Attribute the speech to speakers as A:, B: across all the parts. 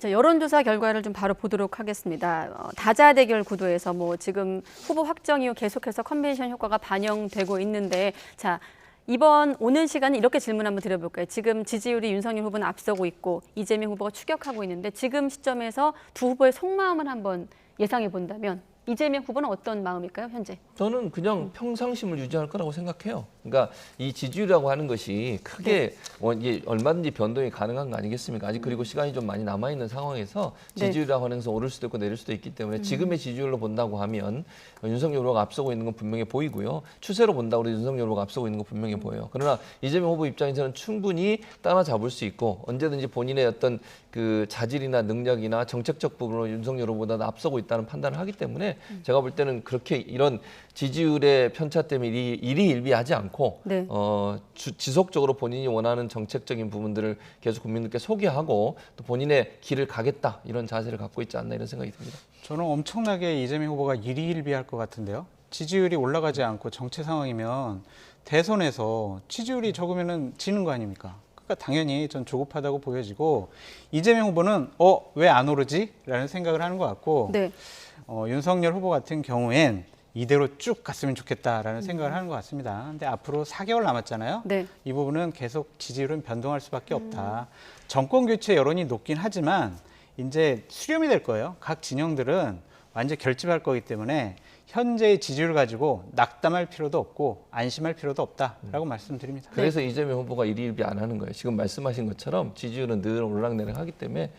A: 자, 여론조사 결과를 좀 바로 보도록 하겠습니다. 다자 대결 구도에서 뭐 지금 후보 확정 이후 계속해서 컨벤션 효과가 반영되고 있는데, 자, 이번 오는 시간은 이렇게 질문 한번 드려볼까요? 지금 지지율이 윤석열 후보는 앞서고 있고 이재명 후보가 추격하고 있는데, 지금 시점에서 두 후보의 속마음을 한번 예상해 본다면 이재명 후보는 어떤 마음일까요, 현재?
B: 저는 그냥 평상심을 유지할 거라고 생각해요. 그러니까 이 지지율이라고 하는 것이 크게 뭐 이게 얼마든지 변동이 가능한 거 아니겠습니까? 아직 그리고 시간이 좀 많이 남아 있는 상황에서 지지율이라고 하는 것은 오를 수도 있고 내릴 수도 있기 때문에 지금의 지지율로 본다고 하면 윤석열 후보가 앞서고 있는 건 분명히 보이고요. 추세로 본다고 해도 윤석열 후보가 앞서고 있는 건 분명히 보여요. 그러나 이재명 후보 입장에서는 충분히 따라잡을 수 있고 언제든지 본인의 어떤 그 자질이나 능력이나 정책적 부분으로 윤석열 후보보다 앞서고 있다는 판단을 하기 때문에 제가 볼 때는 그렇게 이런 지지율의 편차 때문에 일희일비하지 않고 지속적으로 본인이 원하는 정책적인 부분들을 계속 국민들께 소개하고 또 본인의 길을 가겠다 이런 자세를 갖고 있지 않나 이런 생각이 듭니다.
C: 저는 엄청나게 이재명 후보가 일희일비할 것 같은데요. 지지율이 올라가지 않고 정체 상황이면 대선에서 지지율이 적으면 지는 거 아닙니까? 그러니까 당연히 전 조급하다고 보여지고 이재명 후보는 왜 안 오르지? 라는 생각을 하는 것 같고 윤석열 후보 같은 경우엔 이대로 쭉 갔으면 좋겠다라는 생각을 하는 것 같습니다. 근데 앞으로 4개월 남았잖아요. 이 부분은 계속 지지율은 변동할 수밖에 없다. 정권 교체 여론이 높긴 하지만 이제 수렴이 될 거예요. 각 진영들은 완전 결집할 거기 때문에 현재의 지지율 가지고 낙담할 필요도 없고 안심할 필요도 없다라고 말씀드립니다.
B: 그래서 이재명 후보가 일희일비 안 하는 거예요. 지금 말씀하신 것처럼 지지율은 늘 오르락내리락하기 때문에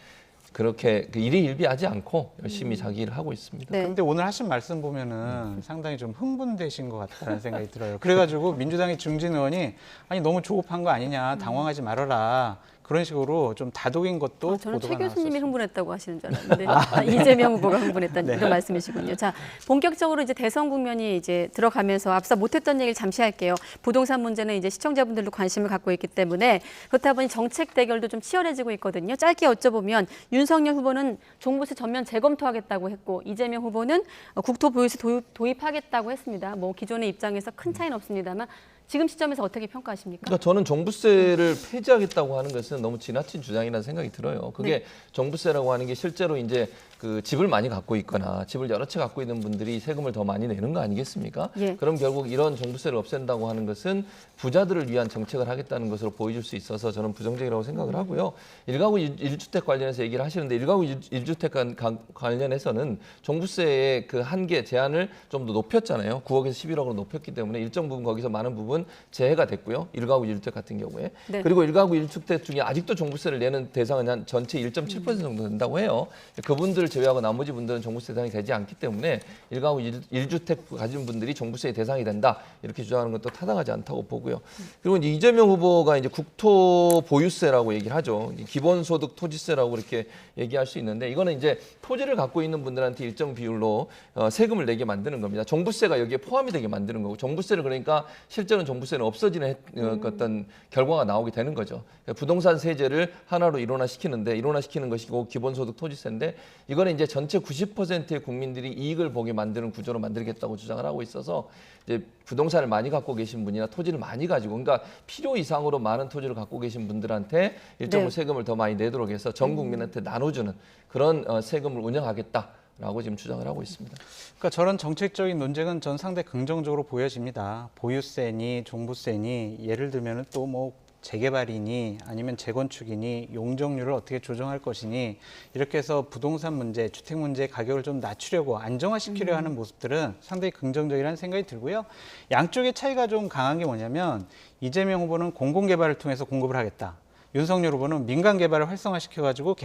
B: 그렇게 일희일비하지 않고 열심히 자기 일을 하고 있습니다.
C: 그런데 오늘 하신 말씀 보면은 상당히 좀 흥분되신 것 같다는 생각이 들어요. 그래가지고 민주당의 중진 의원이 아니 너무 조급한 거 아니냐, 당황하지 말아라. 그런 식으로 좀 다독인 것도
A: 저는 최
C: 보도가
A: 교수님이
C: 나왔었습니다.
A: 흥분했다고 하시는 줄 알았는데 이재명 후보가 흥분했다는 이런 말씀이시군요. 자, 본격적으로 이제 대선 국면이 이제 들어가면서 앞서 못했던 얘기를 잠시 할게요. 부동산 문제는 이제 시청자분들도 관심을 갖고 있기 때문에 그렇다 보니 정책 대결도 좀 치열해지고 있거든요. 짧게 여쭤보면 윤석열 후보는 종부세 전면 재검토하겠다고 했고 이재명 후보는 국토보유세 도입하겠다고 했습니다. 뭐 기존의 입장에서 큰 차이는 없습니다만. 지금 시점에서 어떻게 평가하십니까?
B: 그러니까 저는 종부세를 폐지하겠다고 하는 것은 너무 지나친 주장이라는 생각이 들어요. 그게 종부세라고 하는 게 실제로 이제 그 집을 많이 갖고 있거나 집을 여러 채 갖고 있는 분들이 세금을 더 많이 내는 거 아니겠습니까? 그럼 결국 이런 종부세를 없앤다고 하는 것은 부자들을 위한 정책을 하겠다는 것으로 보여줄 수 있어서 저는 부정적이라고 생각을 하고요. 1가구 1주택 관련해서 얘기를 하시는데 1가구 1주택 관련해서는 종부세의 그 한계 제한을 좀 더 높였잖아요. 9억에서 11억으로 높였기 때문에 일정 부분 거기서 많은 부분 제해가 됐고요. 1가구 1주택 같은 경우에. 그리고 1가구 1주택 중에 아직도 종부세를 내는 대상은 한 전체 1.7% 정도 된다고 해요. 그분들을 제외하고 나머지 분들은 종부세 대상이 되지 않기 때문에 1가구 1주택 가진 분들이 종부세의 대상이 된다. 이렇게 주장하는 것도 타당하지 않다고 보고요. 그리고 이제 이재명 후보가 이제 국토 보유세라고 얘기를 하죠. 기본소득 토지세라고 이렇게 얘기할 수 있는데 이거는 이제 토지를 갖고 있는 분들한테 일정 비율로 세금을 내게 만드는 겁니다. 종부세가 여기에 포함이 되게 만드는 거고 종부세를 그러니까 실제로는 종부세는 없어지는 어떤 결과가 나오게 되는 거죠. 부동산 세제를 하나로 일원화시키는 것이고 기본소득 토지세인데 이거는 이제 전체 90%의 국민들이 이익을 보게 만드는 구조로 만들겠다고 주장을 하고 있어서 이제 부동산을 많이 갖고 계신 분이나 토지를 많이 가지고 그러니까 필요 이상으로 많은 토지를 갖고 계신 분들한테 일정 세금을 더 많이 내도록 해서 전 국민한테 나눠주는 그런 세금을 운영하겠다라고 지금 주장을 하고 있습니다.
C: 그러니까 저런 정책적인 논쟁은 전 상당히 긍정적으로 보여집니다. 보유세니 종부세니 예를 들면 또 뭐 재개발이니 아니면 재건축이니 용적률을 어떻게 조정할 것이니 이렇게 해서 부동산 문제, 주택 문제 가격을 좀 낮추려고 안정화시키려 하는 모습들은 상당히 긍정적이라는 생각이 들고요. 양쪽의 차이가 좀 강한 게 뭐냐면 이재명 후보는 공공개발을 통해서 공급을 하겠다. 윤석열 후보는 민간 개발을 활성화시켜가지고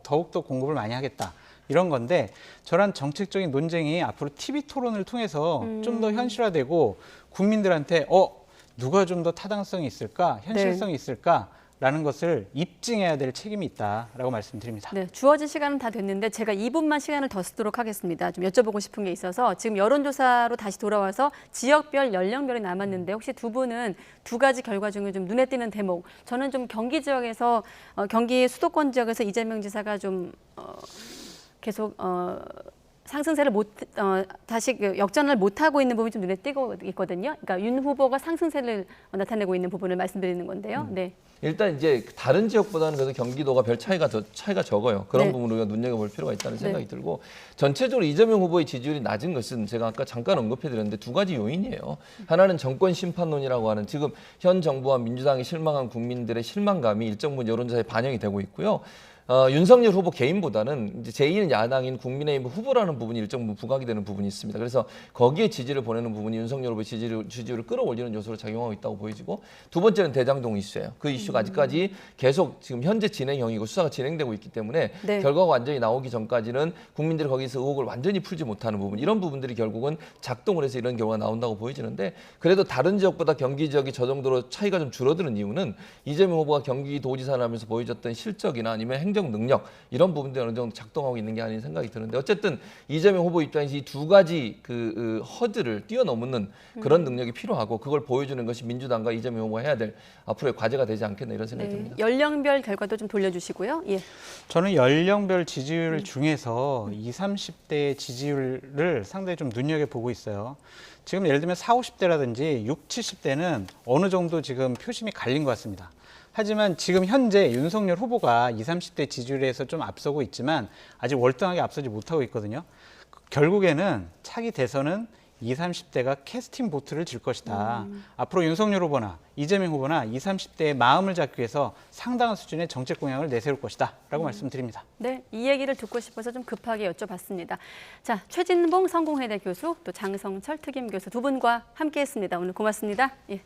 C: 더욱더 공급을 많이 하겠다. 이런 건데 저런 정책적인 논쟁이 앞으로 TV 토론을 통해서 좀 더 현실화되고 국민들한테 누가 좀 더 타당성이 있을까, 현실성이 있을까라는 것을 입증해야 될 책임이 있다라고 말씀드립니다.
A: 네, 주어진 시간은 다 됐는데 제가 2분만 시간을 더 쓰도록 하겠습니다. 좀 여쭤보고 싶은 게 있어서 지금 여론조사로 다시 돌아와서 지역별, 연령별이 남았는데 혹시 두 분은 두 가지 결과 중에 좀 눈에 띄는 대목, 저는 좀 경기 지역에서 경기 수도권 지역에서 이재명 지사가 좀 계속 상승세를 다시 역전을 못하고 있는 부분이 좀 눈에 띄고 있거든요. 그러니까 윤 후보가 상승세를 나타내고 있는 부분을 말씀드리는 건데요. 네.
B: 일단 이제 다른 지역보다는 그래도 경기도가 별 차이가 적어요. 그런
A: 네.
B: 부분을 우리가 눈여겨볼 필요가 있다는 생각이 들고 전체적으로 이재명 후보의 지지율이 낮은 것은 제가 아까 잠깐 언급해드렸는데 두 가지 요인이에요. 하나는 정권 심판론이라고 하는 지금 현 정부와 민주당이 실망한 국민들의 실망감이 일정 부분 여론조사에 반영이 되고 있고요. 윤석열 후보 개인보다는 이제 제1 야당인 국민의힘 후보라는 부분이 일정 부분 부각이 되는 부분이 있습니다. 그래서 거기에 지지를 보내는 부분이 윤석열 후보의 지지율을 끌어올리는 요소로 작용하고 있다고 보여지고 두 번째는 대장동 이슈예요. 그 이슈가 아직까지 계속 지금 현재 진행형이고 수사가 진행되고 있기 때문에
A: 네.
B: 결과가 완전히 나오기 전까지는 국민들이 거기서 의혹을 완전히 풀지 못하는 부분 이런 부분들이 결국은 작동을 해서 이런 결과가 나온다고 보여지는데 그래도 다른 지역보다 경기 지역이 저 정도로 차이가 좀 줄어드는 이유는 이재명 후보가 경기도지사를 하면서 보여줬던 실적이나 아니면 행정 능력 이런 부분들이 어느 정도 작동하고 있는 게 아닌 생각이 드는데 어쨌든 이재명 후보 입장에서 이 두 가지 그 허들을 뛰어넘는 그런 능력이 필요하고 그걸 보여주는 것이 민주당과 이재명 후보가 해야 될 앞으로의 과제가 되지 않겠나 이런 생각이 듭니다.
A: 연령별 결과도 좀 돌려주시고요. 예.
C: 저는 연령별 지지율 중에서 20, 30대의 지지율을 상당히 좀 눈여겨보고 있어요. 지금 예를 들면 40, 50대라든지 60, 70대는 어느 정도 지금 표심이 갈린 것 같습니다. 하지만 지금 현재 윤석열 후보가 20, 30대 지지율에서 좀 앞서고 있지만 아직 월등하게 앞서지 못하고 있거든요. 결국에는 차기 대선은 20, 30대가 캐스팅 보트를 질 것이다. 앞으로 윤석열 후보나 이재명 후보나 20, 30대의 마음을 잡기 위해서 상당한 수준의 정책 공약을 내세울 것이다 라고 말씀드립니다.
A: 네, 이 얘기를 듣고 싶어서 좀 급하게 여쭤봤습니다. 자, 최진봉 성공회대 교수 또 장성철 특임 교수 두 분과 함께했습니다. 오늘 고맙습니다. 예.